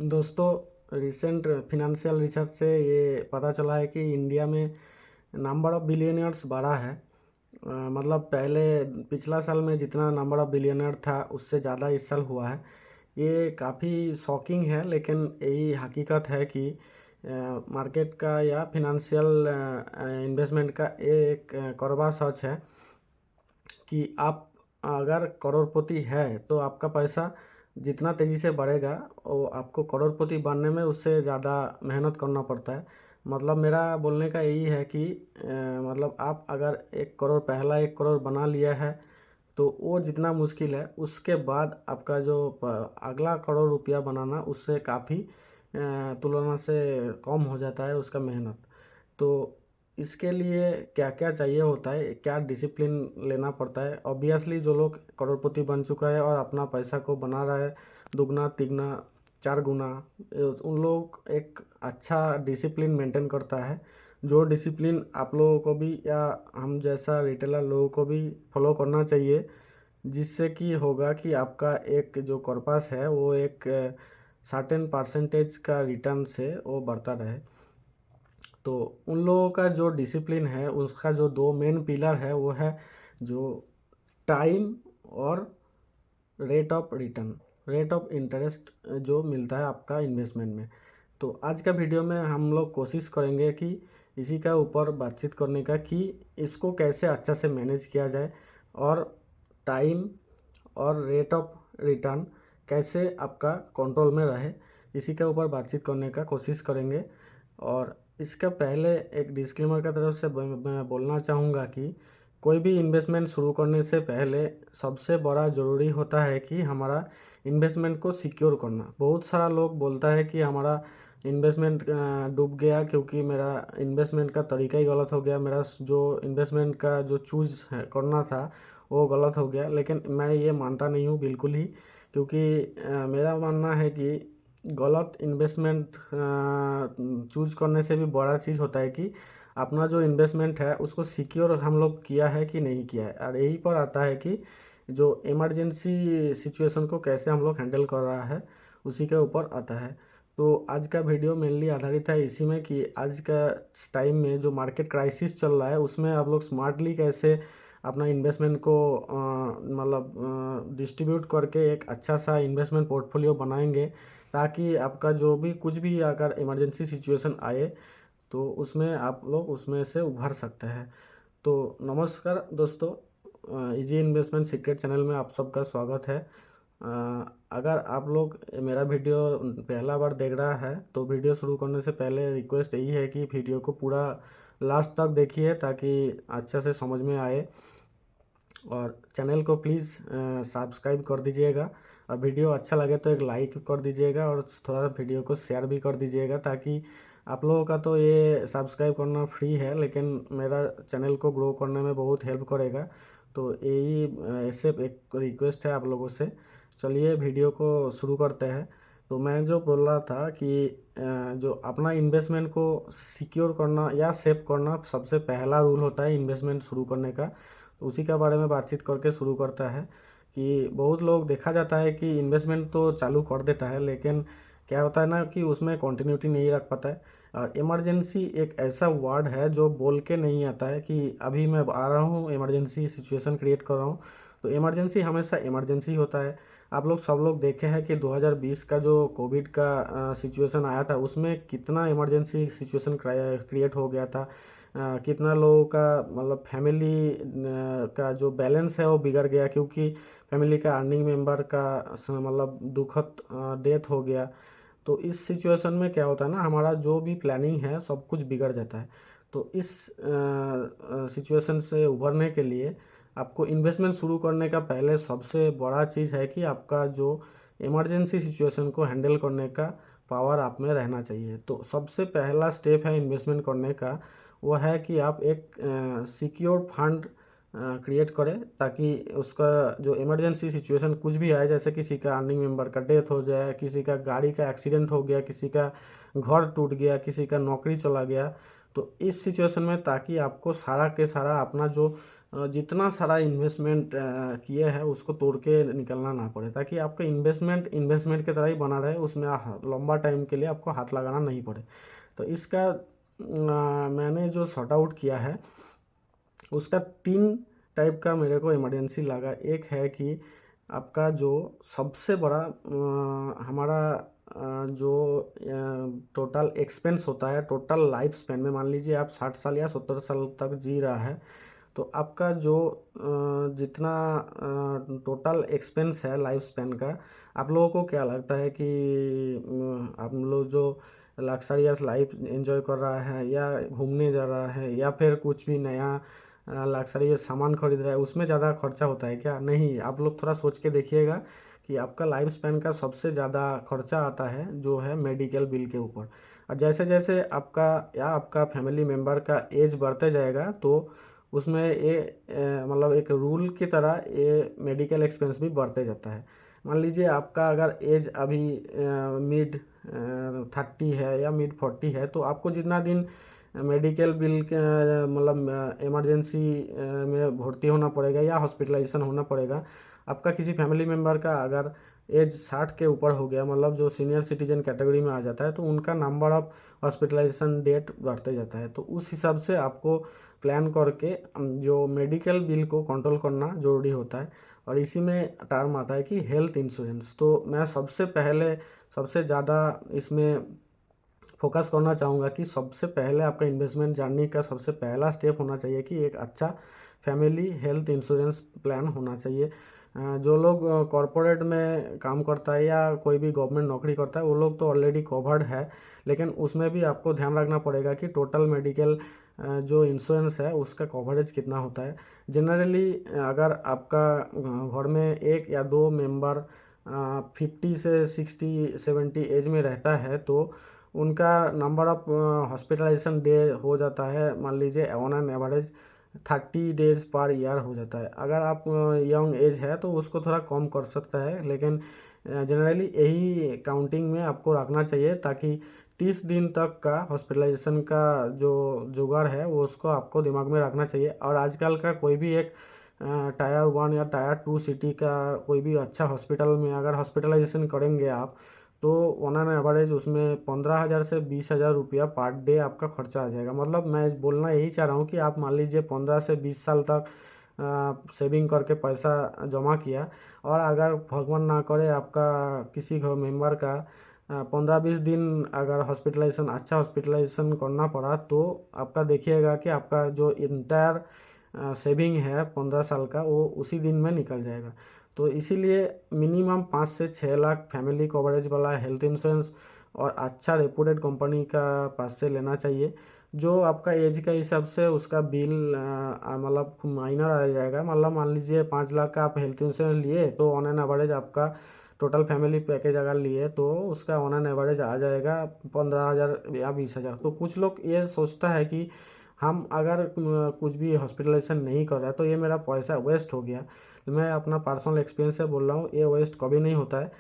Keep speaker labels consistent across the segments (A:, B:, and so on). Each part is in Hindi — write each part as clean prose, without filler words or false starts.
A: दोस्तों, रिसेंट फिनेंशियल रिसर्च से ये पता चला है कि इंडिया में नंबर ऑफ़ बिलियनियर्स बढ़ा है। मतलब पहले पिछला साल में जितना नंबर ऑफ़ बिलियनियर था उससे ज़्यादा इस साल हुआ है। ये काफ़ी शॉकिंग है, लेकिन यही हकीकत है कि मार्केट का या फिनेंशियल इन्वेस्टमेंट का ये एक कड़वा सच है कि आप अगर करोड़पति है तो आपका पैसा जितना तेज़ी से बढ़ेगा वो आपको करोड़पति बनने में उससे ज़्यादा मेहनत करना पड़ता है। मतलब मेरा बोलने का यही है कि मतलब आप अगर 1 करोड़ पहला 1 करोड़ बना लिया है तो वो जितना मुश्किल है उसके बाद आपका जो अगला करोड़ रुपया बनाना उससे काफ़ी तुलना से कम हो जाता है उसका मेहनत। तो इसके लिए क्या क्या चाहिए होता है, क्या डिसिप्लिन लेना पड़ता है। ऑब्वियसली जो लोग करोड़पति बन चुका है और अपना पैसा को बना रहा है दुगना तिगना 4 गुना, उन लोग एक अच्छा डिसिप्लिन मेंटेन करता है। जो डिसिप्लिन आप लोगों को भी या हम जैसा रिटेलर लोगों को भी फॉलो करना चाहिए, जिससे कि होगा कि आपका एक जो कॉर्पस है वो एक सर्टेन परसेंटेज का रिटर्न से वो बढ़ता रहे। तो उन लोगों का जो डिसिप्लिन है उसका जो 2 मेन पिलर है वो है जो टाइम और rate of return, rate of interest जो मिलता है आपका इन्वेस्टमेंट में। तो आज का वीडियो में हम लोग कोशिश करेंगे कि इसी का ऊपर बातचीत करने का कि इसको कैसे अच्छा से मैनेज किया जाए और टाइम और रेट ऑफ रिटर्न कैसे आपका कंट्रोल में रहे, इसी के ऊपर बातचीत करने का कोशिश करेंगे। और इसका पहले एक डिस्क्लेमर का तरफ से मैं बोलना चाहूँगा कि कोई भी इन्वेस्टमेंट शुरू करने से पहले सबसे बड़ा ज़रूरी होता है कि हमारा इन्वेस्टमेंट को सिक्योर करना। बहुत सारा लोग बोलता है कि हमारा इन्वेस्टमेंट डूब गया क्योंकि मेरा इन्वेस्टमेंट का तरीका ही गलत हो गया, मेरा जो इन्वेस्टमेंट का जो चूज़ करना था वो गलत हो गया। लेकिन मैं ये मानता नहीं हूँ बिल्कुल ही, क्योंकि मेरा मानना है कि गलत इन्वेस्टमेंट चूज़ करने से भी बड़ा चीज़ होता है कि अपना जो इन्वेस्टमेंट है उसको सिक्योर हम लोग किया है कि नहीं किया है। और यही पर आता है कि जो इमरजेंसी सिचुएशन को कैसे हम लोग हैंडल कर रहा है, उसी के ऊपर आता है। तो आज का वीडियो मेनली आधारित है इसी में कि आज का टाइम में जो मार्केट क्राइसिस चल रहा है उसमें आप लोग स्मार्टली कैसे अपना इन्वेस्टमेंट को मतलब डिस्ट्रीब्यूट करके एक अच्छा सा इन्वेस्टमेंट पोर्टफोलियो बनाएंगे, ताकि आपका जो भी कुछ भी अगर इमरजेंसी सिचुएशन आए तो उसमें आप लोग उसमें से उभर सकते हैं। तो नमस्कार दोस्तों, इजी इन्वेस्टमेंट सीक्रेट चैनल में आप सबका स्वागत है। अगर आप लोग मेरा वीडियो पहला बार देख रहा है तो वीडियो शुरू करने से पहले रिक्वेस्ट यही है कि वीडियो को पूरा लास्ट तक देखिए ताकि अच्छे से समझ में आए। और चैनल को प्लीज़ सब्सक्राइब कर दीजिएगा, और वीडियो अच्छा लगे तो एक लाइक कर दीजिएगा और थोड़ा वीडियो को शेयर भी कर दीजिएगा, ताकि आप लोगों का तो ये सब्सक्राइब करना फ्री है लेकिन मेरा चैनल को ग्रो करने में बहुत हेल्प करेगा। तो यही ऐसे एक रिक्वेस्ट है आप लोगों से। चलिए वीडियो को शुरू करते हैं। तो मैं जो बोल रहा था कि जो अपना इन्वेस्टमेंट को सिक्योर करना या सेव करना सबसे पहला रूल होता है इन्वेस्टमेंट शुरू करने का। तो उसी के बारे में बातचीत करके शुरू करता है कि बहुत लोग देखा जाता है कि इन्वेस्टमेंट तो चालू कर देता है, लेकिन क्या होता है ना कि उसमें कंटिन्यूटी नहीं रख पाता है। और इमरजेंसी एक ऐसा वर्ड है जो बोल के नहीं आता है कि अभी मैं आ रहा हूँ, इमरजेंसी सिचुएशन क्रिएट कर रहा हूँ। तो इमरजेंसी हमेशा इमरजेंसी होता है। आप लोग सब लोग देखे हैं कि 2020 का जो कोविड का सिचुएशन आया था उसमें कितना इमरजेंसी सिचुएशन क्रिएट हो गया था। कितना लोगों का मतलब फैमिली का जो बैलेंस है वो बिगड़ गया, क्योंकि फैमिली का अर्निंग मेंबर का मतलब दुखद डेथ हो गया। तो इस सिचुएशन में क्या होता है ना, हमारा जो भी प्लानिंग है सब कुछ बिगड़ जाता है। तो इस सिचुएशन से उभरने के लिए आपको इन्वेस्टमेंट शुरू करने का पहले सबसे बड़ा चीज़ है कि आपका जो इमरजेंसी सिचुएशन को हैंडल करने का पावर आप में रहना चाहिए। तो सबसे पहला स्टेप है इन्वेस्टमेंट करने का, वो है कि आप एक सिक्योर फंड क्रिएट करें, ताकि उसका जो इमरजेंसी सिचुएशन कुछ भी आए, जैसे किसी का अर्निंग मेंबर का डेथ हो जाए, किसी का गाड़ी का एक्सीडेंट हो गया, किसी का घर टूट गया, किसी का नौकरी चला गया, तो इस सिचुएशन में ताकि आपको सारा के सारा अपना जो जितना सारा इन्वेस्टमेंट किए हैं उसको तोड़ के निकलना ना पड़े, ताकि आपका इन्वेस्टमेंट की तरह ही बना रहे, उसमें लंबा टाइम के लिए आपको हाथ लगाना नहीं पड़े। तो इसका मैंने जो सॉर्ट आउट किया है उसका 3 टाइप का मेरे को इमरजेंसी लगा। एक है कि आपका जो सबसे बड़ा हमारा जो टोटल एक्सपेंस होता है टोटल लाइफ स्पेन में, मान लीजिए आप 60 साल या 70 साल तक जी रहा है, तो आपका जो जितना टोटल एक्सपेंस है लाइफ स्पेन का, आप लोगों को क्या लगता है कि आप लोग जो लग्जरियस लाइफ एंजॉय कर रहा है या घूमने जा रहा है या फिर कुछ भी नया लग्जरियस सामान खरीद रहा है, उसमें ज़्यादा खर्चा होता है क्या? नहीं, आप लोग थोड़ा सोच के देखिएगा कि आपका लाइफ स्पेन का सबसे ज़्यादा खर्चा आता है जो है मेडिकल बिल के ऊपर। और जैसे जैसे आपका या आपका फैमिली मेम्बर का एज बढ़ते जाएगा तो उसमें ये मतलब एक रूल की तरह ये मेडिकल एक्सपेंस भी बढ़ते जाता है। मान लीजिए आपका अगर एज अभी मिड 30 है या मिड 40 है, तो आपको जितना दिन मेडिकल बिल के मतलब इमरजेंसी में भर्ती होना पड़ेगा या हॉस्पिटलाइजेशन होना पड़ेगा, आपका किसी फैमिली मेम्बर का अगर एज 60 के ऊपर हो गया, मतलब जो सीनियर सिटीजन कैटेगरी में आ जाता है, तो उनका नंबर ऑफ हॉस्पिटलाइजेशन डेट बढ़ते जाता है। तो उस हिसाब से आपको प्लान करके जो मेडिकल बिल को कंट्रोल करना ज़रूरी होता है। और इसी में टर्म आता है कि हेल्थ इंश्योरेंस। तो मैं सबसे पहले सबसे ज़्यादा इसमें फोकस करना चाहूँगा कि सबसे पहले आपका इन्वेस्टमेंट जर्नी का सबसे पहला स्टेप होना चाहिए कि एक अच्छा फैमिली हेल्थ इंश्योरेंस प्लान होना चाहिए। जो लोग कॉरपोरेट में काम करता है या कोई भी गवर्नमेंट नौकरी करता है वो लोग तो ऑलरेडी कवर्ड है, लेकिन उसमें भी आपको ध्यान रखना पड़ेगा कि टोटल मेडिकल जो इंश्योरेंस है उसका कवरेज कितना होता है। जनरली अगर आपका घर में 1 या 2 मेंबर 50 से 60-70 एज में रहता है तो उनका नंबर ऑफ हॉस्पिटलाइजेशन डे हो जाता है, मान लीजिए on an average 30 days per year हो जाता है। अगर आप यंग एज है तो उसको थोड़ा कम कर सकता है, लेकिन जनरली यही काउंटिंग में आपको रखना चाहिए ताकि 30 दिन तक का हॉस्पिटलाइजेशन का जो जुगाड़ है वो उसको आपको दिमाग में रखना चाहिए। और आजकल का कोई भी एक टायर 1 या टायर 2 सिटी का कोई भी अच्छा हॉस्पिटल में अगर हॉस्पिटलाइजेशन करेंगे आप, तो ऑन एन एवरेज उसमें 15,000 से 20,000 रुपया पर डे आपका खर्चा आ जाएगा। मतलब मैं बोलना यही चाह रहा हूँ कि आप मान लीजिए 15 से 20 साल तक सेविंग करके पैसा जमा किया, और अगर भगवान ना करे आपका किसी घर मेंबर का 15-20 दिन अगर हॉस्पिटलाइजेशन अच्छा हॉस्पिटलाइजेशन करना पड़ा, तो आपका देखिएगा कि आपका जो इंटायर सेविंग है 15 साल का वो उसी दिन में निकल जाएगा। तो इसीलिए मिनिमम 5 से 6 लाख फैमिली कवरेज वाला हेल्थ इंश्योरेंस और अच्छा रेपुटेड कंपनी का पास से लेना चाहिए। जो आपका एज का हिसाब से उसका बिल मतलब माइनर आ जाएगा। मतलब मान लीजिए 5 लाख का आप हेल्थ इंश्योरेंस लिए तो ऑन एन एवरेज आपका टोटल फैमिली पैकेज अगर लिए तो उसका ऑन एन एवरेज आ जाएगा 15,000 या 20,000। तो कुछ लोग ये सोचता है कि हम अगर कुछ भी हॉस्पिटलाइजेशन नहीं कर रहा है तो ये मेरा पैसा वेस्ट हो गया। मैं अपना पर्सनल एक्सपीरियंस से बोल रहा हूँ, ये वेस्ट कभी नहीं होता है।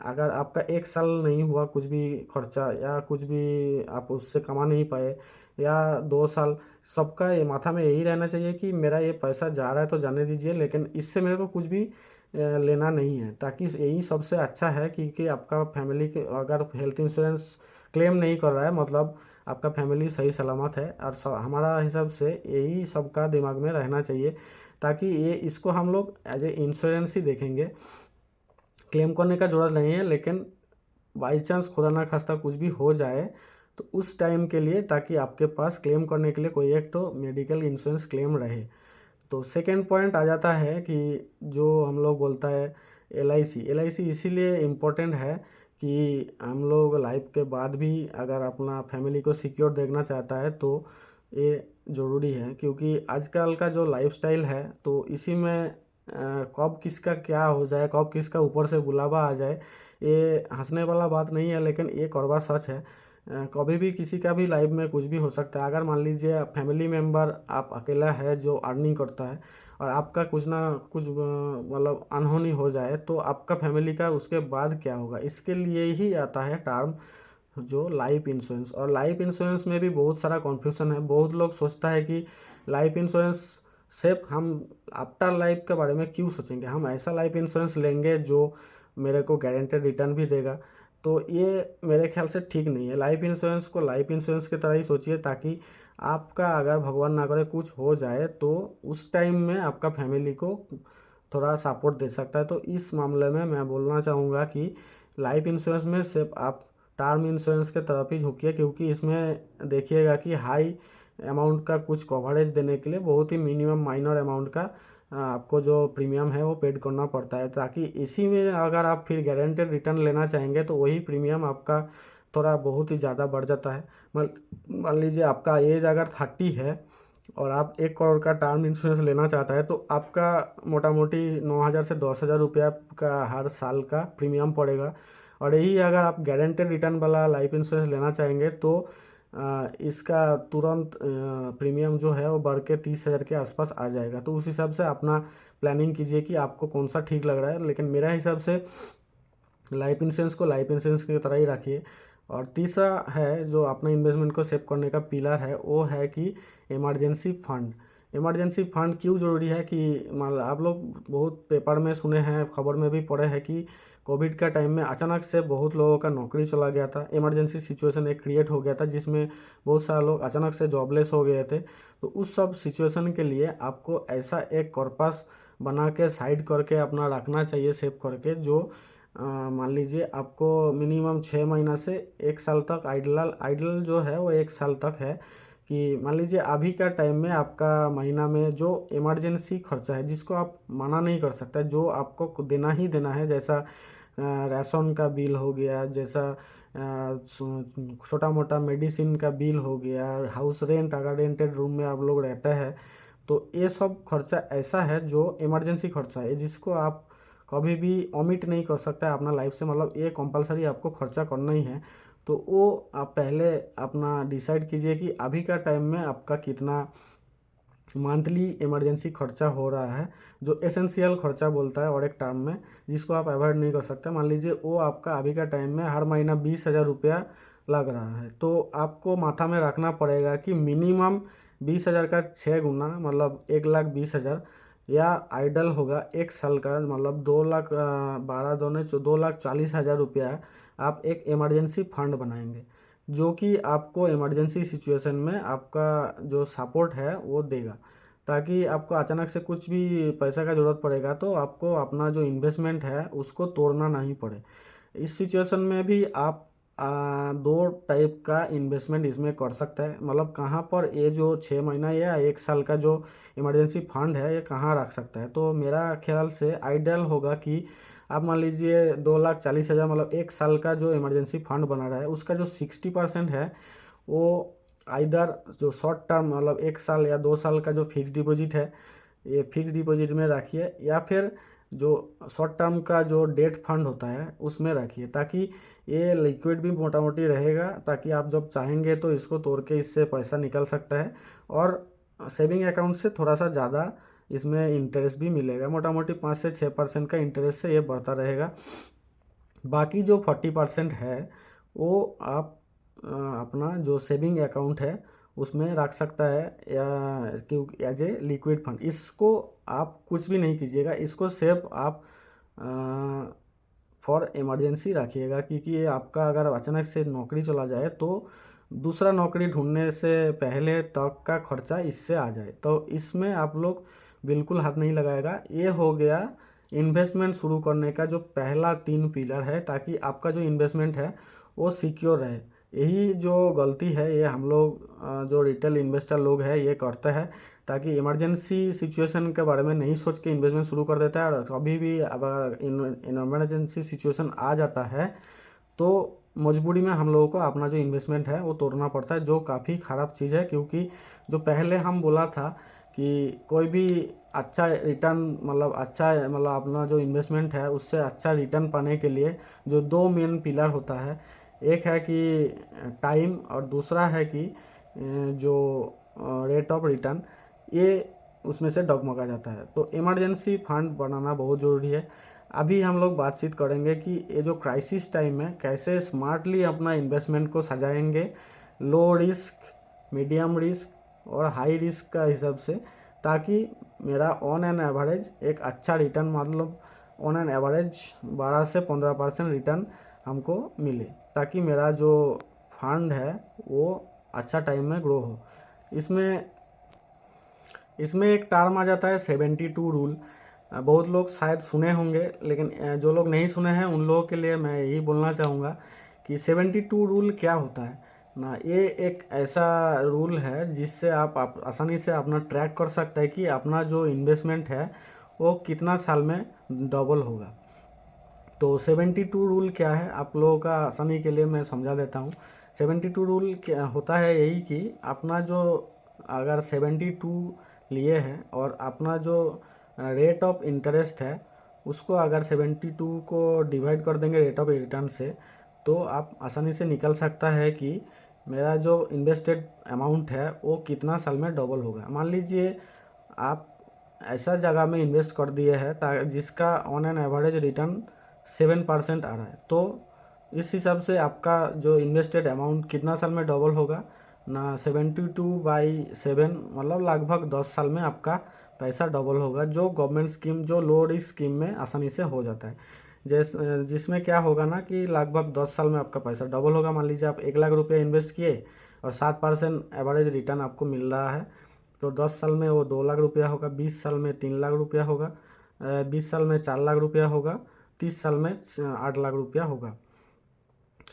A: अगर आपका 1 साल नहीं हुआ कुछ भी खर्चा या कुछ भी आप उससे कमा नहीं पाए या 2 साल, सबका ये माथा में यही रहना चाहिए कि मेरा ये पैसा जा रहा है तो जाने दीजिए, लेकिन इससे मेरे को कुछ भी लेना नहीं है। ताकि यही सबसे अच्छा है, क्योंकि आपका फैमिली के अगर हेल्थ इंश्योरेंस क्लेम नहीं कर रहा है मतलब आपका फैमिली सही सलामत है। और हमारा हिसाब से यही सबका दिमाग में रहना चाहिए, ताकि ये इसको हम लोग एज ए इंश्योरेंस ही देखेंगे। क्लेम करने का ज़रूरत नहीं है, लेकिन बाई चांस खुदा ना खास्ता कुछ भी हो जाए तो उस टाइम के लिए, ताकि आपके पास क्लेम करने के लिए कोई एक तो मेडिकल इंश्योरेंस क्लेम रहे। तो सेकेंड पॉइंट आ जाता है कि जो हम लोग बोलता है LIC इसीलिए इम्पोर्टेंट है कि हम लोग लाइफ के बाद भी अगर अपना फैमिली को सिक्योर देखना चाहता है तो ये ज़रूरी है। क्योंकि आजकल का जो लाइफस्टाइल है तो इसी में कब किसका क्या हो जाए, कब किसका ऊपर से बुलावा आ जाए, ये हंसने वाला बात नहीं है, लेकिन ये कड़वा सच है। कभी भी किसी का भी लाइफ में कुछ भी हो सकता है। अगर मान लीजिए फैमिली मेम्बर आप अकेला है जो अर्निंग करता है और आपका कुछ ना कुछ मतलब अनहोनी हो जाए तो आपका फैमिली का उसके बाद क्या होगा, इसके लिए ही आता है टर्म जो लाइफ इंश्योरेंस। और लाइफ इंश्योरेंस में भी बहुत सारा कन्फ्यूज़न है। बहुत लोग सोचता है कि लाइफ इंश्योरेंस सिर्फ हम आफ्टर लाइफ के बारे में क्यों सोचेंगे, हम ऐसा लाइफ इंश्योरेंस लेंगे जो मेरे को गारंटेड रिटर्न भी देगा। तो ये मेरे ख्याल से ठीक नहीं है। लाइफ इंश्योरेंस को लाइफ इंश्योरेंस की तरह ही सोचिए, ताकि आपका अगर भगवान ना करे कुछ हो जाए तो उस टाइम में आपका फैमिली को थोड़ा सपोर्ट दे सकता है। तो इस मामले में मैं बोलना चाहूँगा कि लाइफ इंश्योरेंस में सिर्फ आप टर्म इंश्योरेंस के तरफ ही झुकिए, क्योंकि इसमें देखिएगा कि हाई अमाउंट का कुछ कवरेज देने के लिए बहुत ही मिनिमम माइनर अमाउंट का आपको जो प्रीमियम है वो पेड करना पड़ता है, ताकि इसी में अगर आप फिर गारंटेड रिटर्न लेना चाहेंगे तो वही प्रीमियम आपका थोड़ा बहुत ही ज़्यादा बढ़ जाता है। मान लीजिए आपका एज अगर 30 है और आप 1 करोड़ का टर्म इंश्योरेंस लेना चाहता है, तो आपका मोटा मोटी 9,000 से 10,000 रुपया का हर साल का प्रीमियम पड़ेगा। और यही अगर आप गारंटेड रिटर्न वाला लाइफ इंश्योरेंस लेना चाहेंगे तो इसका तुरंत प्रीमियम जो है वो बढ़ के 30,000 के आसपास आ जाएगा। तो उस हिसाब से अपना प्लानिंग कीजिए कि आपको कौन सा ठीक लग रहा है, लेकिन मेरा हिसाब से लाइफ इंश्योरेंस को लाइफ इंश्योरेंस की तरह ही रखिए। और तीसरा है जो अपने इन्वेस्टमेंट को सेव करने का पिलर है, वो है कि इमरजेंसी फंड। इमरजेंसी फंड क्यों ज़रूरी है कि मान लो आप लोग बहुत पेपर में सुने हैं, खबर में भी पढ़े हैं कि कोविड का टाइम में अचानक से बहुत लोगों का नौकरी चला गया था। इमरजेंसी सिचुएशन एक क्रिएट हो गया था जिसमें बहुत सारे लोग अचानक से जॉबलेस हो गए थे। तो उस सब सिचुएशन के लिए आपको ऐसा एक कॉर्पस बना के साइड करके अपना रखना चाहिए सेव करके, जो मान लीजिए आपको मिनिमम 6 महीना से 1 साल तक आइडल जो है वो 1 साल तक है। कि मान लीजिए अभी का टाइम में आपका महीना में जो इमरजेंसी खर्चा है जिसको आप मना नहीं कर सकते, जो आपको देना ही देना है, जैसा राशन का बिल हो गया, जैसा छोटा मोटा मेडिसिन का बिल हो गया, हाउस रेंट अगर रेंटेड रूम में आप लोग रहते हैं, तो ये सब खर्चा ऐसा है जो इमरजेंसी खर्चा है जिसको आप कभी भी ओमिट नहीं कर सकता है अपना लाइफ से, मतलब ये कंपलसरी आपको खर्चा करना ही है। तो वो आप पहले अपना डिसाइड कीजिए कि अभी का टाइम में आपका कितना मंथली इमरजेंसी खर्चा हो रहा है, जो एसेंशियल खर्चा बोलता है और एक टर्म में, जिसको आप अवॉइड नहीं कर सकते। मान लीजिए वो आपका अभी का टाइम में हर महीना 20,000 रुपया लग रहा है, तो आपको माथा में रखना पड़ेगा कि मिनिमम 20,000 का 6 गुना मतलब 1,20,000 या आइडल होगा 1 साल का, मतलब 2,00,000 12 दूने 2,40,000 रुपया आप एक इमरजेंसी फंड बनाएंगे, जो कि आपको इमरजेंसी सिचुएशन में आपका जो सपोर्ट है वो देगा, ताकि आपको अचानक से कुछ भी पैसा का ज़रूरत पड़ेगा तो आपको अपना जो इन्वेस्टमेंट है उसको तोड़ना नहीं पड़े। इस सिचुएशन में भी आप 2 टाइप का इन्वेस्टमेंट इसमें कर सकते हैं। मतलब कहाँ पर ये जो 6 महीना या 1 साल का जो इमरजेंसी फंड है ये कहाँ रख सकता है, तो मेरा ख्याल से आइडियल होगा कि आप मान लीजिए 2,40,000 मतलब 1 साल का जो इमरजेंसी फंड बना रहा है उसका जो 60% है वो आइदर जो शॉर्ट टर्म मतलब 1 साल या 2 साल का जो फिक्स डिपॉजिट है ये फिक्स डिपॉजिट में रखिए, या फिर जो शॉर्ट टर्म का जो डेट फंड होता है उसमें रखिए, ताकि ये लिक्विड भी मोटा मोटी रहेगा, ताकि आप जब चाहेंगे तो इसको तोड़ के इससे पैसा निकल सकता है। और सेविंग अकाउंट से थोड़ा सा ज़्यादा इसमें इंटरेस्ट भी मिलेगा, मोटा मोटी 5 से 6% का इंटरेस्ट से ये बढ़ता रहेगा। बाकी जो 40% है वो आप अपना जो सेविंग अकाउंट है उसमें रख सकता है, या क्योंकि एज ए लिक्विड फंड। इसको आप कुछ भी नहीं कीजिएगा, इसको सिर्फ आप फॉर इमरजेंसी रखिएगा, क्योंकि ये आपका अगर अचानक से नौकरी चला जाए तो दूसरा नौकरी ढूंढने से पहले तक का खर्चा इससे आ जाए, तो इसमें आप लोग बिल्कुल हाथ नहीं लगाएगा। ये हो गया इन्वेस्टमेंट शुरू करने का जो पहला 3 पिलर है, ताकि आपका जो इन्वेस्टमेंट है वो सिक्योर रहे। यही जो गलती है ये हम लोग जो रिटेल इन्वेस्टर लोग हैं ये करते हैं, ताकि इमरजेंसी सिचुएशन के बारे में नहीं सोच के इन्वेस्टमेंट शुरू कर देता है, और कभी भी अगर इमरजेंसी सिचुएशन आ जाता है तो मजबूरी में हम लोगों को अपना जो इन्वेस्टमेंट है वो तोड़ना पड़ता है, जो काफ़ी ख़राब चीज़ है। क्योंकि जो पहले हम बोला था कि कोई भी अच्छा रिटर्न मतलब अपना जो इन्वेस्टमेंट है उससे अच्छा रिटर्न पाने के लिए जो 2 मेन पिलर होता है, एक है कि टाइम और दूसरा है कि जो रेट ऑफ रिटर्न, ये उसमें से डगमगा जाता है। तो इमरजेंसी फंड बनाना बहुत ज़रूरी है। अभी हम लोग बातचीत करेंगे कि ये जो क्राइसिस टाइम है कैसे स्मार्टली अपना इन्वेस्टमेंट को सजाएंगे, लो रिस्क, मीडियम रिस्क और हाई रिस्क का हिसाब से, ताकि मेरा ऑन एन एवरेज एक अच्छा रिटर्न, मतलब ऑन एन एवरेज 12 से 15% रिटर्न हमको मिले, ताकि मेरा जो फंड है वो अच्छा टाइम में ग्रो हो। इसमें एक टर्म आ जाता है 72 रूल। बहुत लोग शायद सुने होंगे, लेकिन जो लोग नहीं सुने हैं उन लोगों के लिए मैं यही बोलना चाहूँगा कि 72 रूल क्या होता है ना। ये एक ऐसा रूल है जिससे आप आसानी से अपना ट्रैक कर सकते हैं कि अपना जो इन्वेस्टमेंट है वो कितना साल में डबल होगा। तो 72 रूल क्या है, आप लोगों का आसानी के लिए मैं समझा देता हूँ। 72 रूल क्या होता है, यही कि अपना जो अगर 72 लिए हैं और अपना जो रेट ऑफ इंटरेस्ट है उसको अगर 72 को डिवाइड कर देंगे रेट ऑफ रिटर्न से, तो आप आसानी से निकल सकता है कि मेरा जो इन्वेस्टेड अमाउंट है वो कितना साल में डबल होगा। मान लीजिए आप ऐसा जगह में इन्वेस्ट कर दिए हैं जिसका ऑन एन एवरेज रिटर्न 7% आ रहा है, तो इस हिसाब से आपका जो इन्वेस्टेड अमाउंट कितना साल में डबल होगा ना, 72/7, मतलब लगभग 10 साल में आपका पैसा डबल होगा, जो गवर्नमेंट स्कीम, जो लो रिस्क स्कीम में आसानी से हो जाता है। जिसमें क्या होगा ना कि लगभग 10 साल में आपका पैसा डबल होगा। मान लीजिए आप 1 लाख रुपये इन्वेस्ट किए और 7% एवरेज रिटर्न आपको मिल रहा है, तो 10 साल में वो 2 लाख रुपया होगा, 20 साल में 3 लाख रुपया होगा, 20 साल में 4 लाख रुपया होगा, 30 साल में 8 लाख रुपया होगा।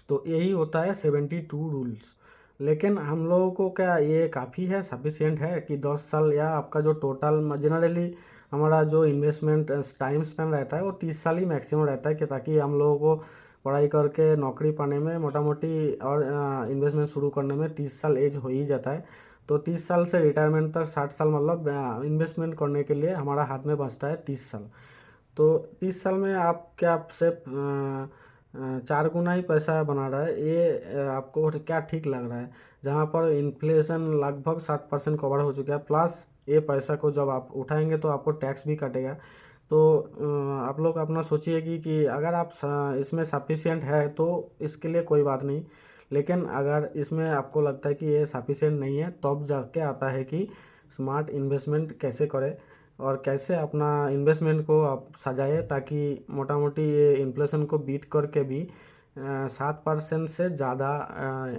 A: तो यही होता है 72 रूल्स। लेकिन हम लोगों को क्या ये काफ़ी है, सफिशिएंट है कि 10 साल या आपका जो टोटल जनरली हमारा जो इन्वेस्टमेंट टाइम स्पेन रहता है वो 30 साल ही मैक्सिमम रहता है, कि ताकि हम लोगों को पढ़ाई करके नौकरी पाने में मोटा मोटी और इन्वेस्टमेंट शुरू करने में 30 साल एज हो ही जाता है। तो 30 साल से रिटायरमेंट तक 60 साल, मतलब इन्वेस्टमेंट करने के लिए हमारा हाथ में बचता है 30 साल। तो 30 साल में आप क्या सिर्फ 4 गुना ही पैसा बना रहा है, ये आपको क्या ठीक लग रहा है? जहाँ पर इन्फ्लेशन लगभग 7% कवर हो चुका है, प्लस ये पैसा को जब आप उठाएंगे तो आपको टैक्स भी कटेगा। तो आप लोग अपना सोचिए कि अगर आप इसमें सफिशिएंट है तो इसके लिए कोई बात नहीं, लेकिन अगर इसमें आपको लगता है कि ये सफिशिएंट नहीं है, तब जाके आता है कि स्मार्ट इन्वेस्टमेंट कैसे करें और कैसे अपना इन्वेस्टमेंट को आप सजाए, ताकि मोटा मोटी ये इन्फ्लेशन को बीट करके भी 7% से ज़्यादा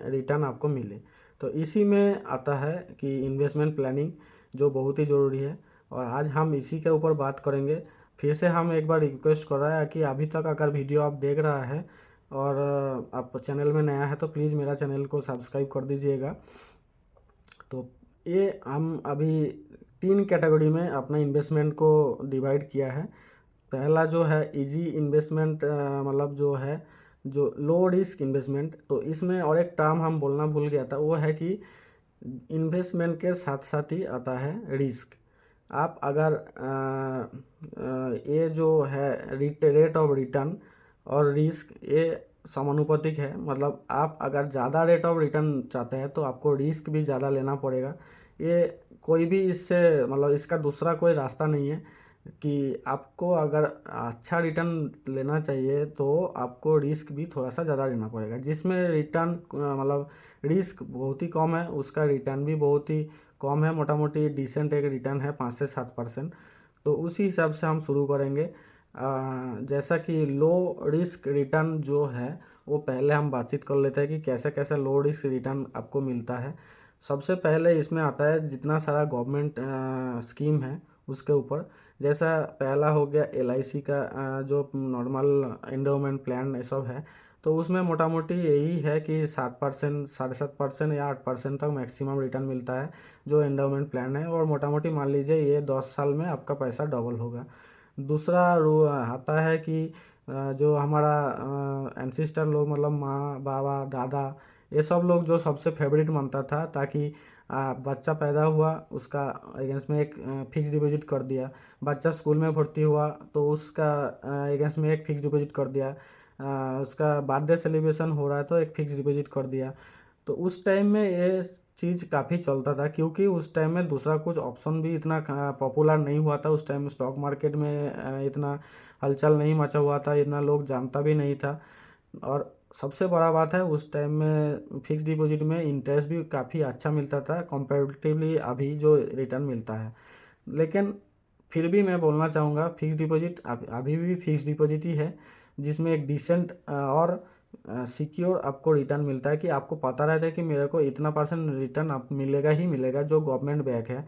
A: रिटर्न आपको मिले। तो इसी में आता है कि इन्वेस्टमेंट प्लानिंग, जो बहुत ही ज़रूरी है, और आज हम इसी के ऊपर बात करेंगे। फिर से हम एक बार रिक्वेस्ट कर रहा है कि अभी तक अगर वीडियो आप देख रहा है और आप चैनल में नया है तो प्लीज़ मेरा चैनल को सब्सक्राइब कर दीजिएगा। तो ये हम अभी 3 कैटेगरी में अपना इन्वेस्टमेंट को डिवाइड किया है। पहला जो है इजी इन्वेस्टमेंट, मतलब जो है जो लो रिस्क इन्वेस्टमेंट। तो इसमें और एक टर्म हम बोलना भूल गया था, वो है कि इन्वेस्टमेंट के साथ साथ ही आता है रिस्क। आप अगर ये जो है रेट ऑफ रिटर्न और रिस्क, ये समानुपातिक है। मतलब आप अगर ज़्यादा रेट ऑफ रिटर्न चाहते हैं तो आपको रिस्क भी ज़्यादा लेना पड़ेगा। ये कोई भी इससे, मतलब इसका दूसरा कोई रास्ता नहीं है कि आपको अगर अच्छा रिटर्न लेना चाहिए तो आपको रिस्क भी थोड़ा सा ज़्यादा लेना पड़ेगा। जिसमें रिटर्न मतलब रिस्क बहुत ही कम है, उसका रिटर्न भी बहुत ही कम है, मोटा मोटी डिसेंट एक रिटर्न है 5 से 7%। तो उसी हिसाब से हम शुरू करेंगे। जैसा कि लो रिस्क रिटर्न जो है वो पहले हम बातचीत कर लेते हैं कि कैसे कैसे लो रिस्क रिटर्न आपको मिलता है। सबसे पहले इसमें आता है जितना सारा गवर्नमेंट स्कीम है उसके ऊपर। जैसा पहला हो गया LIC का, जो नॉर्मल एंडोमेंट प्लान ये सब है, तो उसमें मोटा मोटी यही है कि 7%, 7.5% या 8% तक मैक्सिमम रिटर्न मिलता है जो एंडोमेंट प्लान है, और मोटा मोटी मान लीजिए ये 10 साल में आपका पैसा डबल होगा। दूसरा रू आता है कि जो हमारा एंसिस्टर लोग, मतलब माँ बाबा दादा, ये सब लोग जो सबसे फेवरेट मानता था, ताकि बच्चा पैदा हुआ उसका अगेंस्ट में एक फिक्स डिपॉजिट कर दिया, बच्चा स्कूल में भर्ती हुआ तो उसका अगेंस्ट में एक फिक्स डिपॉजिट कर दिया, उसका बर्थडे सेलिब्रेशन हो रहा है तो एक फिक्स डिपॉजिट कर दिया। तो उस टाइम में ये चीज़ काफ़ी चलता था, क्योंकि उस टाइम में दूसरा कुछ ऑप्शन भी इतना पॉपुलर नहीं हुआ था। उस टाइम में स्टॉक मार्केट में इतना हलचल नहीं मचा हुआ था, इतना लोग जानता भी नहीं था। और सबसे बड़ा बात है उस टाइम में फिक्स डिपॉजिट में इंटरेस्ट भी काफ़ी अच्छा मिलता था कंपैरेटिवली अभी जो रिटर्न मिलता है। लेकिन फिर भी मैं बोलना चाहूँगा फिक्स डिपॉजिट अभी भी फिक्स डिपॉजिट ही है, जिसमें एक डिसेंट और सिक्योर आपको रिटर्न मिलता है कि आपको पता रहता है कि मेरे को इतना परसेंट रिटर्न आप मिलेगा ही मिलेगा जो गवर्नमेंट बैक है।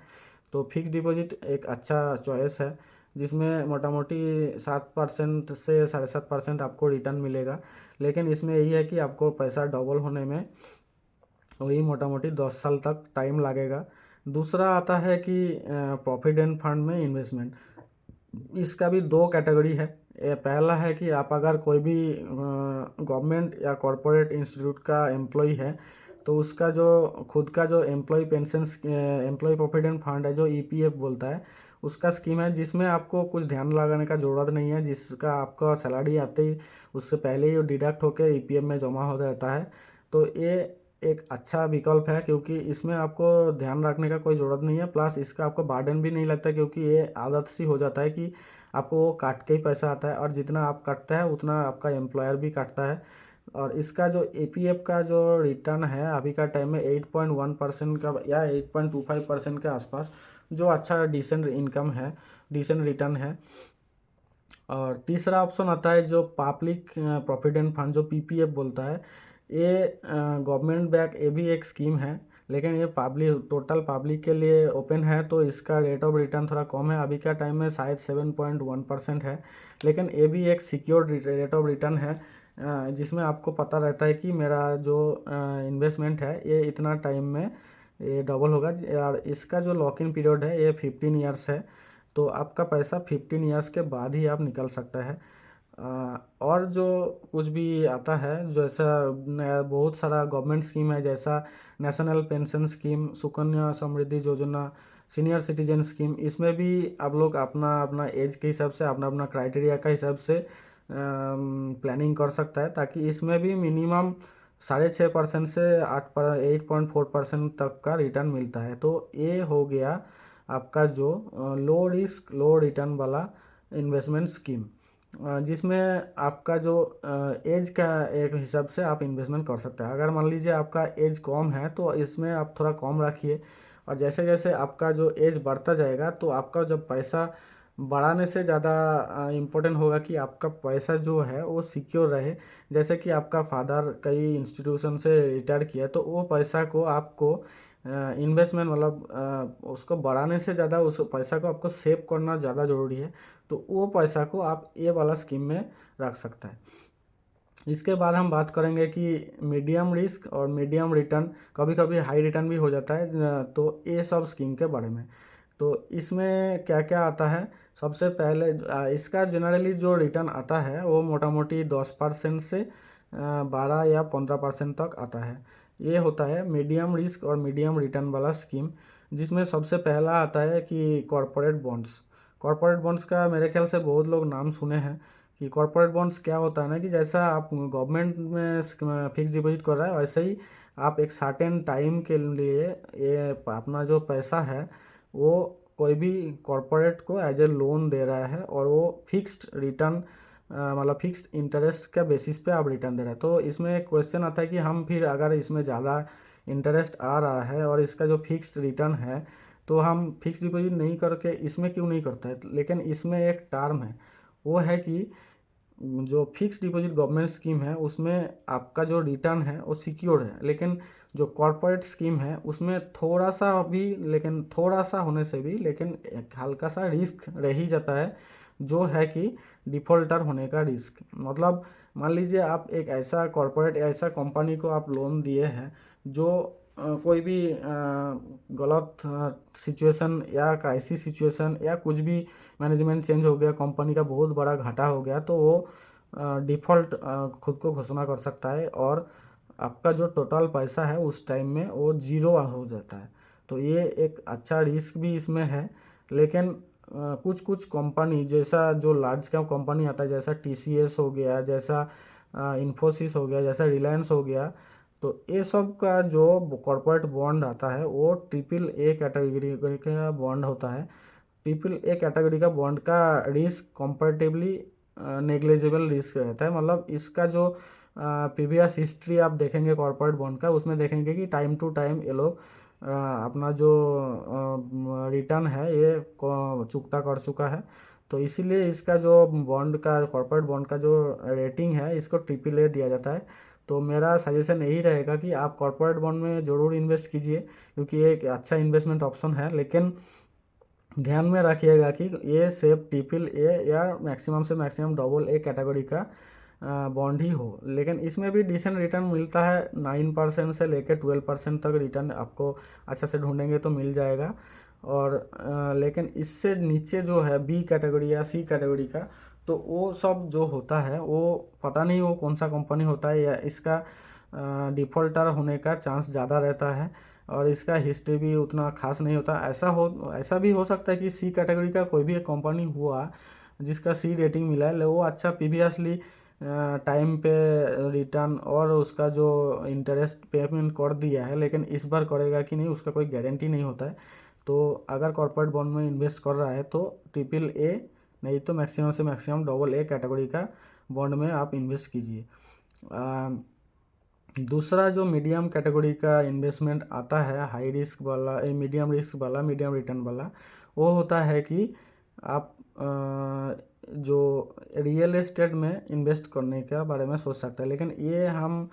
A: तो फिक्स डिपॉजिट एक अच्छा चॉइस है, जिसमें मोटा मोटी 7% से 7.5% आपको रिटर्न मिलेगा। लेकिन इसमें यही है कि आपको पैसा डबल होने में वही मोटा मोटी 10 साल तक टाइम लगेगा। दूसरा आता है कि प्रोविडेंट फंड में इन्वेस्टमेंट। इसका भी दो कैटेगरी है। पहला है कि आप अगर कोई भी गवर्नमेंट या कॉरपोरेट इंस्टीट्यूट का एम्प्लॉय है, तो उसका जो खुद का जो employ pension employ provident fund है, जो ईपीएफ बोलता है, उसका स्कीम है जिसमें आपको कुछ ध्यान लगाने का ज़रूरत नहीं है, जिसका आपका सैलरी आते ही उससे पहले ही वो डिडक्ट होकर ईपीएफ में जमा हो जाता है। तो ये एक अच्छा विकल्प है, क्योंकि इसमें आपको ध्यान रखने का कोई ज़रूरत नहीं है, प्लस इसका आपको बर्डन भी नहीं लगता, क्योंकि ये आदत सी हो जाता है कि आपको वो काट के ही पैसा आता है, और जितना आप काटता है उतना आपका एम्प्लॉयर भी काटता है। और इसका जो एपीएफ का जो रिटर्न है अभी का टाइम में 8.1% का या 8.25% के आसपास, जो अच्छा डिसेंट इनकम है, डिसेंट रिटर्न है। और तीसरा ऑप्शन आता है जो पब्लिक प्रोविडेंट फंड, जो पीपीएफ बोलता है। ये गवर्नमेंट बैक, ये भी एक स्कीम है, लेकिन ये पब्लिक टोटल पब्लिक के लिए ओपन है, तो इसका रेट ऑफ रिटर्न थोड़ा कम है। अभी का टाइम में शायद 7.1% है, लेकिन ये भी एक सिक्योर रेट ऑफ रिटर्न है, जिसमें आपको पता रहता है कि मेरा जो इन्वेस्टमेंट है ये इतना टाइम में ये डबल होगा। और इसका जो लॉक इन पीरियड है ये 15 ईयर्स है, तो आपका पैसा 15 ईयर्स के बाद ही आप निकल सकता है। और जो कुछ भी आता है, जैसा बहुत सारा गवर्नमेंट स्कीम है, जैसा national pension scheme, Sukanya Samriddhi योजना, सीनियर सिटीजन स्कीम, इसमें भी आप लोग अपना अपना एज के हिसाब से, अपना अपना क्राइटेरिया का हिसाब से प्लानिंग कर सकता है, ताकि इसमें भी मिनिमम 6.5% से 8.4% तक का रिटर्न मिलता है। तो ये हो गया आपका जो लो रिस्क लो रिटर्न वाला इन्वेस्टमेंट स्कीम, जिसमें आपका जो एज का एक हिसाब से आप इन्वेस्टमेंट कर सकते हैं। अगर मान लीजिए आपका एज कम है तो इसमें आप थोड़ा कम रखिए, और जैसे जैसे आपका जो एज बढ़ता जाएगा तो आपका जब पैसा बढ़ाने से ज़्यादा इम्पोर्टेंट होगा कि आपका पैसा जो है वो सिक्योर रहे। जैसे कि आपका फादर कई इंस्टीट्यूशन से रिटायर किया, तो वो पैसा को आपको इन्वेस्टमेंट मतलब उसको बढ़ाने से ज़्यादा उस पैसा को आपको सेव करना ज़्यादा ज़रूरी है। तो वो पैसा को आप ये वाला स्कीम में रख सकता है। इसके बाद हम बात करेंगे कि मीडियम रिस्क और मीडियम रिटर्न, कभी कभी हाई रिटर्न भी हो जाता है, तो ये सब स्कीम के बारे में। तो इसमें क्या क्या आता है, सबसे पहले इसका जनरली जो रिटर्न आता है वो मोटा मोटी 10% से 12 या 15% तक आता है। ये होता है मीडियम रिस्क और मीडियम रिटर्न वाला स्कीम, जिसमें सबसे पहला आता है कि कॉरपोरेट बॉन्ड्स। कॉरपोरेट बॉन्ड्स का मेरे ख्याल से बहुत लोग नाम सुने हैं। कि कॉरपोरेट बॉन्ड्स क्या होता है ना, कि जैसा आप गवर्नमेंट में फिक्स डिपॉजिट कर रहा है, वैसे ही आप एक सर्टेन टाइम के लिए ये अपना जो पैसा है वो कोई भी कॉरपोरेट को एज ए लोन दे रहा है, और वो फिक्स्ड रिटर्न मतलब फिक्स्ड इंटरेस्ट के बेसिस पे आप रिटर्न दे रहे हैं। तो इसमें एक क्वेश्चन आता है कि हम फिर अगर इसमें ज़्यादा इंटरेस्ट आ रहा है और इसका जो फिक्स्ड रिटर्न है, तो हम फिक्स डिपॉजिट नहीं करके इसमें क्यों नहीं करते हैं। लेकिन इसमें एक टर्म है, वो है कि जो फिक्स डिपॉजिट गवर्नमेंट स्कीम है उसमें आपका जो रिटर्न है वो सिक्योर है, लेकिन जो कॉरपोरेट स्कीम है उसमें थोड़ा सा भी, लेकिन थोड़ा सा होने से भी, लेकिन एक हल्का सा रिस्क रह ही जाता है, जो है कि डिफ़ॉल्टर होने का रिस्क। मतलब मान लीजिए आप एक ऐसा कॉरपोरेट या ऐसा कंपनी को आप लोन दिए हैं, जो कोई भी गलत सिचुएशन या क्राइसिस सिचुएशन या कुछ भी, मैनेजमेंट चेंज हो गया, कंपनी का बहुत बड़ा घाटा हो गया, तो वो डिफ़ॉल्ट खुद को घोषणा कर सकता है, और आपका जो टोटल पैसा है उस टाइम में वो ज़ीरो हो जाता है। तो ये एक अच्छा रिस्क भी इसमें है। लेकिन कुछ कुछ कंपनी, जैसा जो लार्ज कैप कंपनी आता है, जैसा टीसीएस हो गया, जैसा इन्फोसिस हो गया, जैसा रिलायंस हो गया, तो ये सब का जो कॉरपोरेट बॉन्ड आता है वो ट्रिपल ए कैटेगरी का बॉन्ड होता है। ट्रिपल ए कैटेगरी का बॉन्ड का रिस्क कंपैरेटिवली नेग्लिजिबल रिस्क रहता है। मतलब इसका जो प्रीवियस हिस्ट्री आप देखेंगे कॉर्पोरेट बॉन्ड का, उसमें देखेंगे कि टाइम टू टाइम ये लोग अपना जो रिटर्न है ये चुकता कर चुका है। तो इसीलिए इसका जो बॉन्ड का कॉर्पोरेट बॉन्ड का जो रेटिंग है इसको AAA दिया जाता है। तो मेरा सजेशन यही रहेगा कि आप कॉर्पोरेट बॉन्ड में ज़रूर इन्वेस्ट कीजिए, क्योंकि ये एक अच्छा इन्वेस्टमेंट ऑप्शन है। लेकिन ध्यान में रखिएगा कि ये सिर्फ AAA या मैक्सिमम से मैक्सिमम AA कैटेगरी का बॉन्ड ही हो। लेकिन इसमें भी डिसेंट रिटर्न मिलता है, 9% से लेकर 12% तक रिटर्न आपको अच्छा से ढूंढेंगे तो मिल जाएगा। और लेकिन इससे नीचे जो है B कैटेगरी या C कैटेगरी का, तो वो सब जो होता है वो पता नहीं वो कौन सा कंपनी होता है, या इसका डिफ़ॉल्टर होने का चांस ज़्यादा रहता है और इसका हिस्ट्री भी उतना खास नहीं होता। ऐसा भी हो सकता है कि C कैटेगरी का कोई भी एक कंपनी हुआ जिसका C रेटिंग मिला है, वो अच्छा प्रीवियसली टाइम पे रिटर्न और उसका जो इंटरेस्ट पेमेंट कर दिया है, लेकिन इस बार करेगा कि नहीं उसका कोई गारंटी नहीं होता है। तो अगर कॉर्पोरेट बॉन्ड में इन्वेस्ट कर रहा है तो AAA नहीं तो मैक्सिमम से मैक्सिमम AA कैटेगरी का बॉन्ड में आप इन्वेस्ट कीजिए। दूसरा जो मीडियम कैटेगरी का इन्वेस्टमेंट आता है, हाई रिस्क वाला, मीडियम रिस्क वाला, मीडियम रिटर्न वाला, वो होता है कि आप जो रियल एस्टेट में इन्वेस्ट करने के बारे में सोच सकते हैं। लेकिन ये हम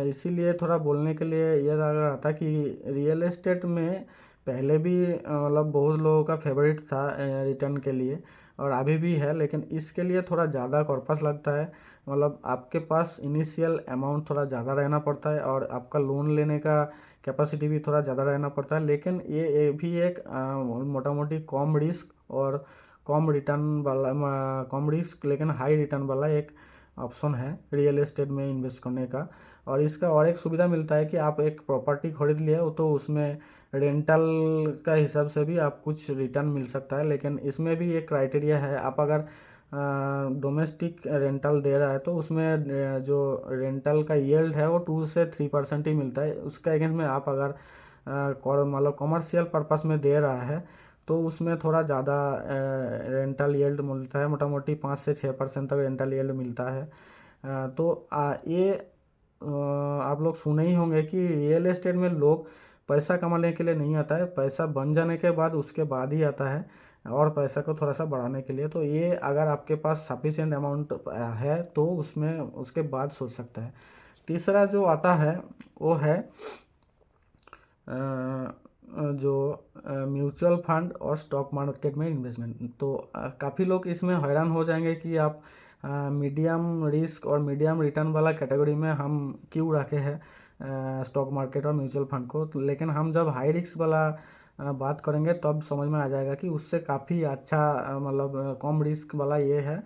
A: इसीलिए थोड़ा बोलने के लिए ये लग रहा था कि रियल एस्टेट में पहले भी मतलब बहुत लोगों का फेवरेट था रिटर्न के लिए, और अभी भी है। लेकिन इसके लिए थोड़ा ज़्यादा कॉर्पस लगता है, मतलब आपके पास इनिशियल अमाउंट थोड़ा ज़्यादा रहना पड़ता है और आपका लोन लेने का कैपेसिटी भी थोड़ा ज़्यादा रहना पड़ता है। लेकिन ये भी एक मोटा मोटी कम रिस्क और कम रिटर्न वाला, कम रिस्क लेकिन हाई रिटर्न वाला एक ऑप्शन है रियल एस्टेट में इन्वेस्ट करने का। और इसका और एक सुविधा मिलता है कि आप एक प्रॉपर्टी खरीद लिए हो तो उसमें रेंटल का हिसाब से भी आप कुछ रिटर्न मिल सकता है। लेकिन इसमें भी एक क्राइटेरिया है, आप अगर डोमेस्टिक रेंटल दे रहा है तो उसमें जो रेंटल का यील्ड है वो 2 से 3% ही मिलता है। उसके अगेंस्ट में आप अगर मतलब कमर्शियल पर्पस में दे रहा है तो उसमें थोड़ा ज़्यादा रेंटल यील्ड मिलता है, मोटा मोटी 5 से 6% तक रेंटल यील्ड मिलता है। तो ये आप लोग सुने ही होंगे कि रियल एस्टेट में लोग पैसा कमाने के लिए नहीं आता है, पैसा बन जाने के बाद उसके बाद ही आता है और पैसा को थोड़ा सा बढ़ाने के लिए। तो ये अगर आपके पास सफिशिएंट अमाउंट है तो उसमें उसके बाद सोच सकता है। तीसरा जो आता है वो है जो म्यूचुअल फंड और स्टॉक मार्केट में इन्वेस्टमेंट। तो काफ़ी लोग इसमें हैरान हो जाएंगे कि आप मीडियम रिस्क और मीडियम रिटर्न वाला कैटेगरी में हम क्यों रखे हैं स्टॉक मार्केट और म्यूचुअल फंड को। तो लेकिन हम जब हाई रिस्क वाला बात करेंगे तब समझ में आ जाएगा कि उससे काफ़ी अच्छा मतलब कम रिस्क वाला ये है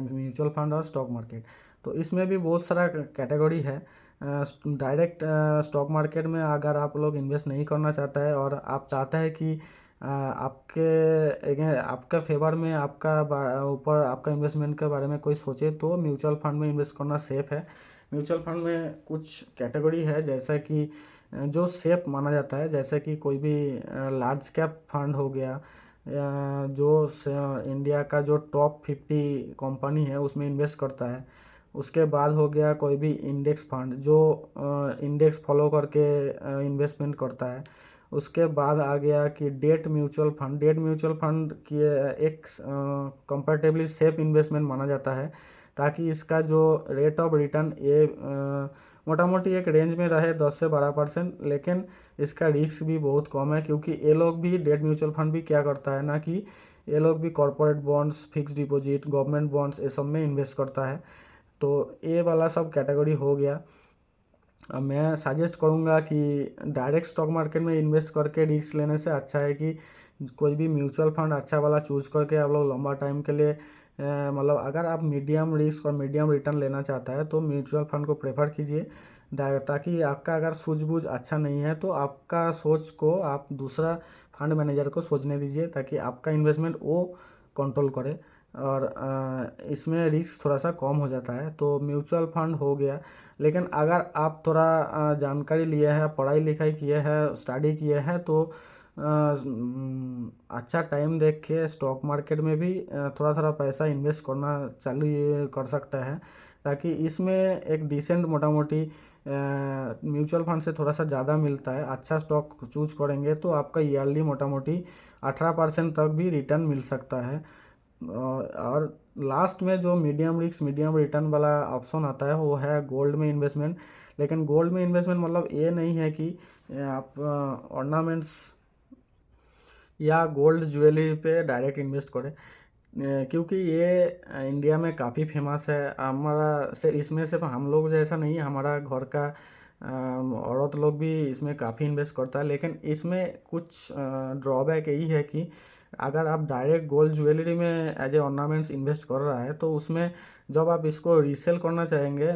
A: म्यूचुअल फंड और स्टॉक मार्केट। तो इसमें भी बहुत सारा कैटेगरी है। डायरेक्ट स्टॉक मार्केट में अगर आप लोग इन्वेस्ट नहीं करना चाहता है और आप चाहते हैं कि आपके फेवर में आपका ऊपर आपका इन्वेस्टमेंट के बारे में कोई सोचे तो म्यूचुअल फंड में इन्वेस्ट करना सेफ़ है। म्यूचुअल फंड में कुछ कैटेगरी है जैसा कि जो सेफ माना जाता है, जैसे कि कोई भी लार्ज कैप फंड हो गया, जो इंडिया का जो टॉप 50 कंपनी है उसमें इन्वेस्ट करता है। उसके बाद हो गया कोई भी इंडेक्स फंड जो इंडेक्स फॉलो करके इन्वेस्टमेंट करता है। उसके बाद आ गया कि debt mutual fund. Debt mutual fund की एक कंपैरेटिवली सेफ इन्वेस्टमेंट माना जाता है, ताकि इसका जो रेट ऑफ रिटर्न ये मोटा मोटी एक रेंज में रहे 10 से 12%। लेकिन इसका रिस्क भी बहुत कम है, क्योंकि ये लोग भी, डेट म्यूचुअल फंड भी क्या करता है ना कि ये लोग भी corporate bonds, fix deposit, government bonds ये सब में इन्वेस्ट करता है। तो ये वाला सब कैटेगरी हो गया। मैं सजेस्ट करूँगा कि डायरेक्ट स्टॉक मार्केट में इन्वेस्ट करके रिस्क लेने से अच्छा है कि कोई भी म्यूचुअल फंड अच्छा वाला चूज़ करके आप लोग लंबा टाइम के लिए मतलब अगर आप मीडियम रिस्क और मीडियम रिटर्न लेना चाहता है तो म्यूचुअल फंड को प्रेफर कीजिए, ताकि आपका अगर सूझबूझ अच्छा नहीं है तो आपका सोच को आप दूसरा फंड मैनेजर को सोचने दीजिए, ताकि आपका इन्वेस्टमेंट वो कंट्रोल करे और इसमें रिस्क थोड़ा सा कम हो जाता है। तो म्यूचुअल फंड हो गया। लेकिन अगर आप थोड़ा जानकारी लिए हैं, पढ़ाई लिखाई किए हैं, स्टडी किए हैं, तो अच्छा टाइम देख के स्टॉक मार्केट में भी थोड़ा थोड़ा पैसा इन्वेस्ट करना चालू ये कर सकता है, ताकि इसमें एक डिसेंट मोटा मोटी म्यूचुअल फंड से थोड़ा सा ज़्यादा मिलता है। अच्छा स्टॉक चूज करेंगे तो आपका ईयरली मोटा मोटी 18% तक भी रिटर्न मिल सकता है। और लास्ट में जो मीडियम रिस्क मीडियम रिटर्न वाला ऑप्शन आता है वो है गोल्ड में इन्वेस्टमेंट। लेकिन गोल्ड में इन्वेस्टमेंट मतलब ये नहीं है कि आप ऑर्नामेंट्स या गोल्ड ज्वेलरी पे डायरेक्ट इन्वेस्ट करें, क्योंकि ये इंडिया में काफ़ी फेमस है। हमारा से इसमें सिर्फ हम लोग जैसा नहीं है, हमारा घर का औरत लोग भी इसमें काफ़ी इन्वेस्ट करता है। लेकिन इसमें कुछ ड्रॉबैक यही है कि अगर आप डायरेक्ट गोल्ड ज्वेलरी में एज ए ऑर्नामेंट्स इन्वेस्ट कर रहा है तो उसमें जब आप इसको रीसेल करना चाहेंगे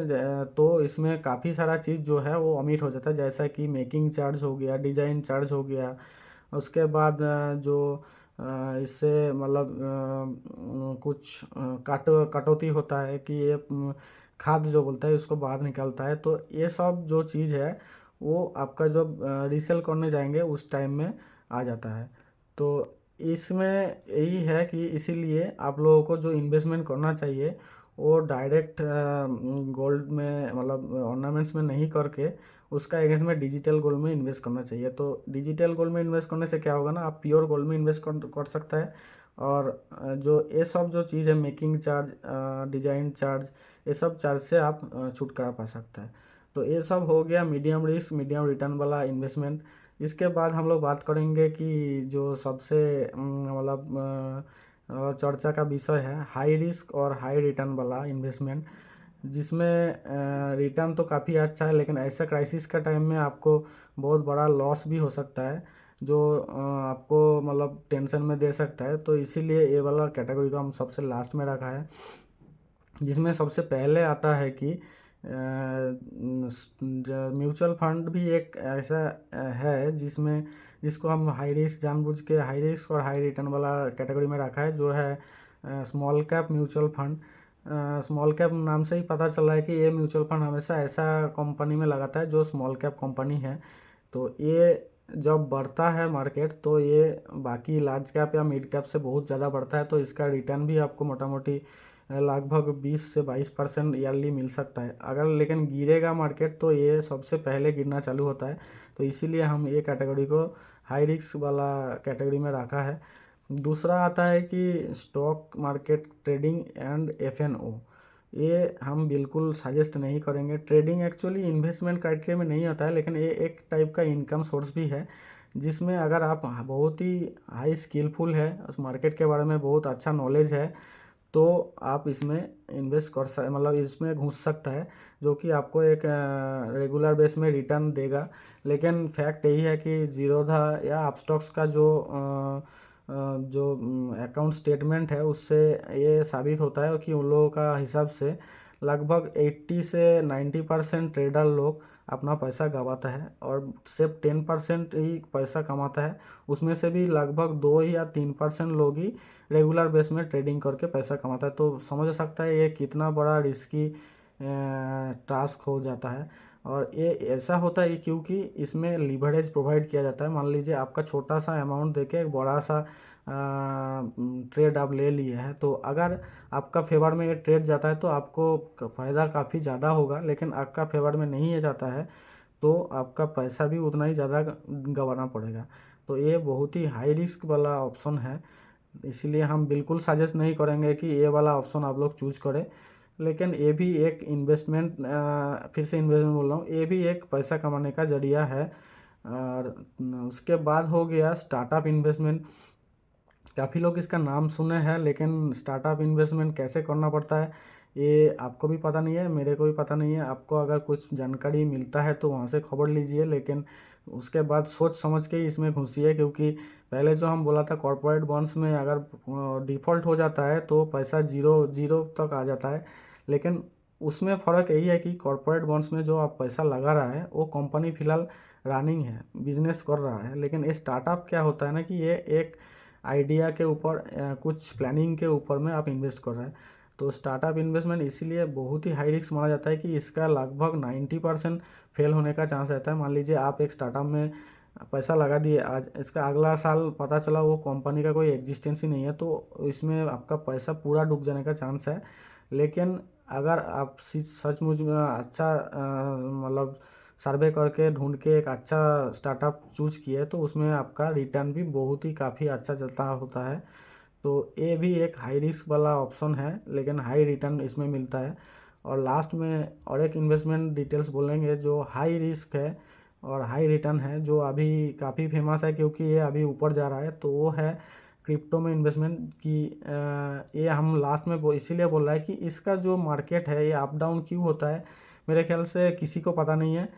A: तो इसमें काफ़ी सारा चीज़ जो है वो ओमिट हो जाता है, जैसा कि मेकिंग चार्ज हो गया, डिज़ाइन चार्ज हो गया। उसके बाद जो इससे मतलब कुछ कटौती होता है कि ये खाद जो बोलता है उसको बाहर निकलता है। तो ये सब जो चीज़ है वो आपका जब रीसेल करने जाएंगे उस टाइम में आ जाता है। तो इसमें यही है कि इसीलिए आप लोगों को जो इन्वेस्टमेंट करना चाहिए वो डायरेक्ट गोल्ड में मतलब ऑर्नामेंट्स में नहीं करके उसका अगेंस्ट में डिजिटल गोल्ड में इन्वेस्ट करना चाहिए। तो डिजिटल गोल्ड में इन्वेस्ट करने से क्या होगा ना, आप प्योर गोल्ड में इन्वेस्ट कर सकता है। और जो ये सब जो चीज़ है मेकिंग चार्ज, डिजाइन चार्ज, ये सब चार्ज से आप छुटकारा पा सकता है। तो ये सब हो गया मीडियम रिस्क मीडियम रिटर्न वाला इन्वेस्टमेंट। इसके बाद हम लोग बात करेंगे कि जो सबसे मतलब चर्चा का विषय है हाई रिस्क और हाई रिटर्न वाला इन्वेस्टमेंट, जिसमें रिटर्न तो काफ़ी अच्छा है लेकिन ऐसा क्राइसिस का टाइम में आपको बहुत बड़ा लॉस भी हो सकता है जो आपको मतलब टेंशन में दे सकता है। तो इसीलिए ये वाला कैटेगरी को हम सबसे लास्ट में रखा है, जिसमें सबसे पहले आता है कि म्यूचुअल फंड भी एक ऐसा है जिसको हम हाई रिस्क जानबूझ के हाई रिस्क और हाई रिटर्न वाला कैटेगरी में रखा है, जो है small cap mutual fund. Small cap नाम से ही पता चल रहा है कि ये म्यूचुअल फंड हमेशा ऐसा कंपनी में लगाता है जो स्मॉल कैप कंपनी है। तो ये जब बढ़ता है मार्केट तो ये बाकी लार्ज कैप या मिड कैप से बहुत ज़्यादा बढ़ता है। तो इसका रिटर्न भी आपको मोटा मोटी लगभग 20 से 22% ईयरली मिल सकता है। अगर लेकिन गिरेगा मार्केट तो ये सबसे पहले गिरना चालू होता है। तो इसीलिए हम ये कैटेगरी को हाई रिस्क वाला कैटेगरी में रखा है। दूसरा आता है कि stock market trading and FNO. ये हम बिल्कुल सजेस्ट नहीं करेंगे। ट्रेडिंग एक्चुअली इन्वेस्टमेंट क्राइटेरिया में नहीं आता है, लेकिन ये एक टाइप का इनकम सोर्स भी है, जिसमें अगर आप बहुत ही हाई स्किलफुल है, उस मार्केट के बारे में बहुत अच्छा नॉलेज है, तो आप इसमें इन्वेस्ट कर सकते मतलब इसमें घुस सकता है, जो कि आपको एक रेगुलर बेस में रिटर्न देगा। लेकिन फैक्ट यही है कि जीरोधा या अपस्टॉक्स का जो अकाउंट स्टेटमेंट है उससे ये साबित होता है कि उन लोगों का हिसाब से लगभग 80 से 90% ट्रेडर लोग अपना पैसा गंवाता है और सिर्फ 10% ही पैसा कमाता है। उसमें से भी लगभग 2 या 3% लोग ही रेगुलर बेस में ट्रेडिंग करके पैसा कमाता है। तो समझ सकता है ये कितना बड़ा रिस्की टास्क हो जाता है। और ये ऐसा होता है क्योंकि इसमें लिवरेज प्रोवाइड किया जाता है। मान लीजिए आपका छोटा सा अमाउंट देके एक बड़ा सा ट्रेड आप ले लिए हैं, तो अगर आपका फेवर में ये ट्रेड जाता है तो आपको फ़ायदा काफ़ी ज़्यादा होगा। लेकिन आपका फेवर में नहीं जाता है तो आपका पैसा भी उतना ही ज़्यादा गंवाना पड़ेगा। तो ये बहुत ही हाई रिस्क वाला ऑप्शन है, इसलिए हम बिल्कुल सजेस्ट नहीं करेंगे कि ये वाला ऑप्शन आप लोग चूज करें। लेकिन ये भी एक इन्वेस्टमेंट, फिर से इन्वेस्टमेंट बोल रहा हूँ, ये भी एक पैसा कमाने का जरिया है। और उसके बाद हो गया स्टार्टअप इन्वेस्टमेंट। काफ़ी लोग इसका नाम सुने हैं, लेकिन स्टार्टअप इन्वेस्टमेंट कैसे करना पड़ता है ये आपको भी पता नहीं है, मेरे को भी पता नहीं है। आपको अगर कुछ जानकारी मिलता है तो वहाँ से खबर लीजिए, लेकिन उसके बाद सोच समझ के ही इसमें घुसिए, क्योंकि पहले जो हम बोला था कॉर्पोरेट बॉन्ड्स में अगर डिफ़ॉल्ट हो जाता है तो पैसा जीरो जीरो तक आ जाता है। लेकिन उसमें फ़र्क यही है कि कॉर्पोरेट बॉन्ड्स में जो आप पैसा लगा रहा है वो कंपनी फ़िलहाल रनिंग है, बिजनेस कर रहा है। लेकिन ये स्टार्टअप क्या होता है ना कि ये एक आइडिया के ऊपर कुछ प्लानिंग के ऊपर में आप इन्वेस्ट कर रहे हैं। तो स्टार्टअप इन्वेस्टमेंट इसीलिए बहुत ही हाई रिस्क माना जाता है कि इसका लगभग 90% फेल होने का चांस रहता है। मान लीजिए आप एक स्टार्टअप में पैसा लगा दिए, आज इसका अगला साल पता चला वो कंपनी का कोई एग्जिस्टेंस ही नहीं है, तो इसमें आपका पैसा पूरा डूब जाने का चांस है। लेकिन अगर आप सचमुच में अच्छा मतलब सर्वे करके ढूंढ के एक अच्छा स्टार्टअप चूज किए तो उसमें आपका रिटर्न भी बहुत ही काफ़ी अच्छा चलता होता है। तो ये भी एक हाई रिस्क वाला ऑप्शन है, लेकिन हाई रिटर्न इसमें मिलता है। और लास्ट में और एक इन्वेस्टमेंट डिटेल्स बोलेंगे जो हाई रिस्क है और हाई रिटर्न है, जो अभी काफ़ी फेमस है क्योंकि ये अभी ऊपर जा रहा है, तो वो है क्रिप्टो में इन्वेस्टमेंट की। ये हम लास्ट में इसीलिए बोल रहा है कि इसका जो मार्केट है ये अप डाउन क्यों होता है, मेरे ख्याल से किसी को पता नहीं है।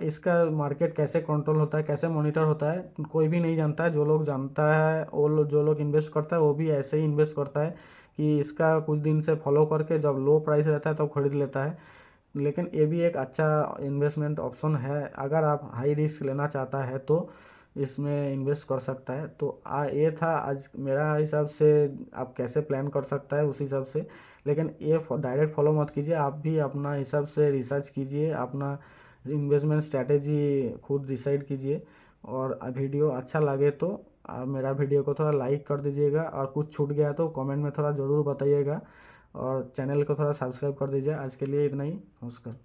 A: इसका मार्केट कैसे कंट्रोल होता है, कैसे मॉनिटर होता है, कोई भी नहीं जानता है। जो लोग जानता है जो लोग इन्वेस्ट करता है वो भी ऐसे ही इन्वेस्ट करता है कि इसका कुछ दिन से फॉलो करके जब लो प्राइस रहता है तब खरीद लेता है। लेकिन ये भी एक अच्छा इन्वेस्टमेंट ऑप्शन है, अगर आप हाई रिस्क लेना चाहता है तो इसमें इन्वेस्ट कर सकता है। तो ये था आज मेरा हिसाब से, आप कैसे प्लान कर सकता है उस हिसाब से। लेकिन ये डायरेक्ट फॉलो मत कीजिए, आप भी अपना हिसाब से रिसर्च कीजिए, अपना इन्वेस्टमेंट स्ट्रैटेजी खुद डिसाइड कीजिए। और वीडियो अच्छा लगे तो आप मेरा वीडियो को थोड़ा लाइक कर दीजिएगा, और कुछ छूट गया तो कमेंट में थोड़ा ज़रूर बताइएगा, और चैनल को थोड़ा सब्सक्राइब कर दीजिए। आज के लिए इतना ही, नमस्कार।